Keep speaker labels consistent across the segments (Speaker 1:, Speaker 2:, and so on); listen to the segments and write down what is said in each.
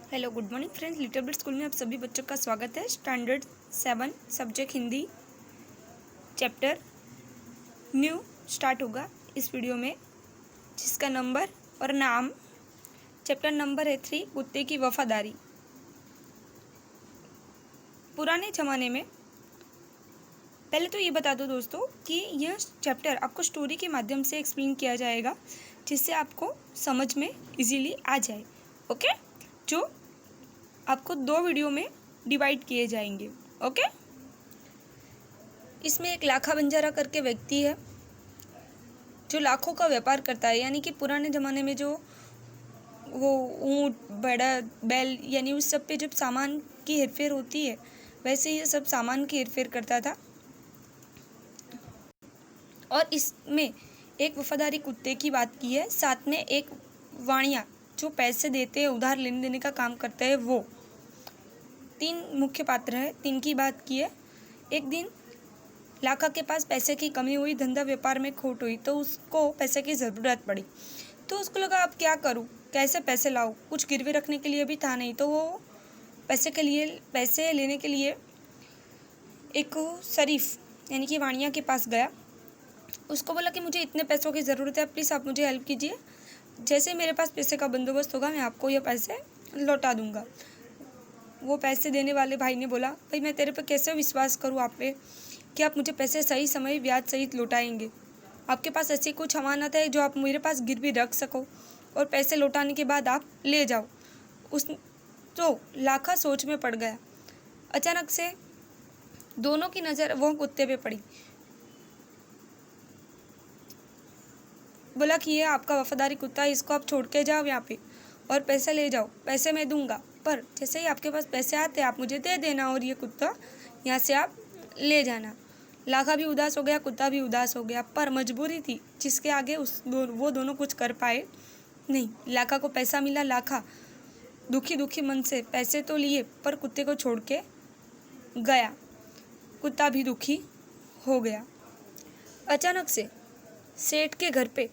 Speaker 1: Hello good morning friends, little bit school में आप सभी बच्चों का स्वागत है। Standard 7 subject Hindi chapter new start होगा इस वीडियो में, जिसका नंबर और नाम चैप्टर नंबर है 3 कुत्ते की वफादारी। पुराने ज़माने में, पहले तो ये बता दो दोस्तों कि यह चैप्टर आपको स्टोरी के माध्यम से एक्सप्लेन किया जाएगा, जिससे आपको समझ में इजीली आ जाए। ओके, जो आपको 2 वीडियो में डिवाइड किए जाएंगे। ओके, इसमें एक लाखा बंजारा करके व्यक्ति है जो लाखों का व्यापार करता है। यानी कि पुराने ज़माने में जो वो ऊँट, बड़ा बैल, यानी उस सब पे जब सामान की हेरफेर होती है, वैसे ये सब सामान की हेरफेर करता था। और इसमें एक वफादारी कुत्ते की बात की है, साथ में एक वाणिया जो पैसे देते हैं, उधार लेने देने का काम करता है। वो 3 मुख्य पात्र है, 3 की बात की है। एक दिन लाखा के पास पैसे की कमी हुई, धंधा व्यापार में खोट हुई, तो उसको पैसे की ज़रूरत पड़ी। तो उसको लगा अब क्या करूँ, कैसे पैसे लाऊं, कुछ गिरवी रखने के लिए भी था नहीं। तो वो पैसे लेने के लिए एक शरीफ यानी कि वाणिया के पास गया। उसको बोला कि मुझे इतने पैसों की ज़रूरत है, प्लीज़ आप मुझे हेल्प कीजिए। जैसे मेरे पास पैसे का बंदोबस्त होगा, मैं आपको ये पैसे लौटा दूंगा। वो पैसे देने वाले भाई ने बोला, भाई मैं तेरे पे कैसे विश्वास करूँ आप पे कि आप मुझे पैसे सही समय ब्याज सहित लौटाएंगे। आपके पास ऐसी कुछ अमानत है जो आप मेरे पास गिरवी रख सको और पैसे लौटाने के बाद आप ले जाओ। तो लाखा सोच में पड़ गया। अचानक से दोनों की नज़र वो कुत्ते पे पड़ी। बोला कि ये आपका वफादारी कुत्ता है, इसको आप छोड़ के जाओ यहाँ पे और पैसे ले जाओ, पैसे मैं दूंगा, पर जैसे ही आपके पास पैसे आते आप मुझे दे देना और ये कुत्ता यहाँ से आप ले जाना। लाखा भी उदास हो गया, कुत्ता भी उदास हो गया, पर मजबूरी थी जिसके आगे वो दोनों कुछ कर पाए नहीं। लाखा को पैसा मिला, लाखा दुखी मन से पैसे तो लिए पर कुत्ते को छोड़ के गया। कुत्ता भी दुखी हो गया। अचानक से सेठ के घर पे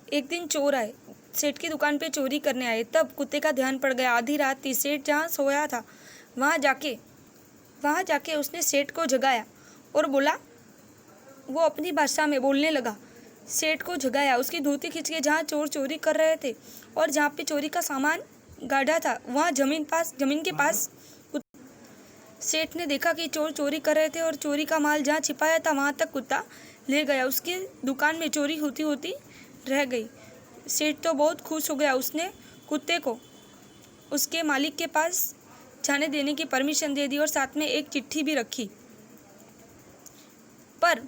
Speaker 1: एक दिन चोर आए, सेठ की दुकान पे चोरी करने आए। तब कुत्ते का ध्यान पड़ गया। आधी रात थी, सेठ जहाँ सोया था वहाँ जाके उसने सेठ को जगाया और बोला, वो अपनी भाषा में बोलने लगा। सेठ को जगाया, उसकी धोती खींच के जहाँ चोर चोरी कर रहे थे और जहाँ पे चोरी का सामान गाड़ा था, वहाँ जमीन के पास सेठ ने देखा कि चोर चोरी कर रहे थे और चोरी का माल जहाँ छिपाया था वहाँ तक कुत्ता ले गया। उसकी दुकान में चोरी होती होती रह गई। सेठ तो बहुत खुश हो गया। उसने कुत्ते को उसके मालिक के पास जाने देने की परमिशन दे दी और साथ में एक चिट्ठी भी रखी। पर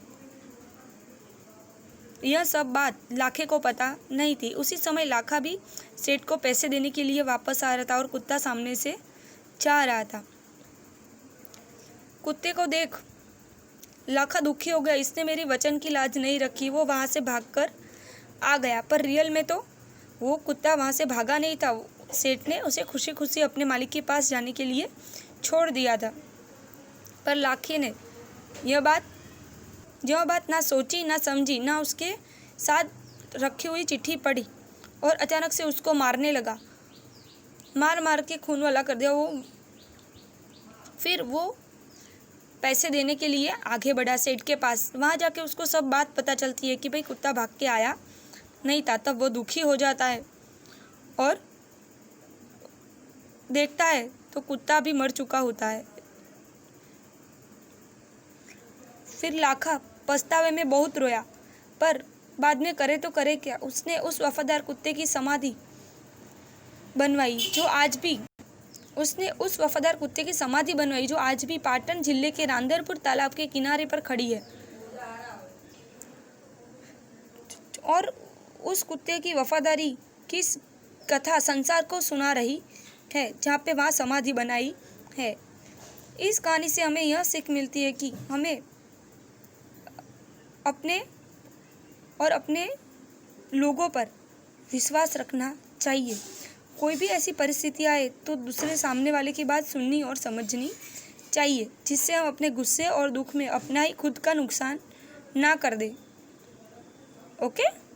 Speaker 1: यह सब बात लाखे को पता नहीं थी। उसी समय लाखा भी सेठ को पैसे देने के लिए वापस आ रहा था और कुत्ता सामने से जा रहा था। कुत्ते को देख लाखा दुखी हो गया, इसने मेरी वचन की लाज नहीं रखी। वो वहाँ से भागकर आ गया, पर रियल में तो वो कुत्ता वहाँ से भागा नहीं था। सेठ ने उसे खुशी खुशी अपने मालिक के पास जाने के लिए छोड़ दिया था। पर लाखे ने यह बात ना सोची, ना समझी, ना उसके साथ रखी हुई चिट्ठी पढ़ी और अचानक से उसको मारने लगा। मार के खून वाला कर दिया। फिर वो पैसे देने के लिए आगे बढ़ा सेठ के पास। वहाँ जाके उसको सब बात पता चलती है कि भाई कुत्ता भाग के आया नहीं था। तब वो दुखी हो जाता है और देखता है तो कुत्ता भी मर चुका होता है। फिर लाखा पछतावे में बहुत रोया, पर बाद में करे तो करे क्या। उसने उस वफादार कुत्ते की समाधि बनवाई जो आज भी पाटन जिले के रांदरपुर तालाब के किनारे पर खड़ी है। और उस कुत्ते की वफादारी की कथा संसार को सुना रही है, जहाँ पे वहाँ समाधि बनाई है। इस कहानी से हमें यह सीख मिलती है कि हमें अपने लोगों पर विश्वास रखना चाहिए। कोई भी ऐसी परिस्थिति आए तो दूसरे सामने वाले की बात सुननी और समझनी चाहिए, जिससे हम अपने गुस्से और दुख में अपना ही खुद का नुकसान ना कर दें। ओके।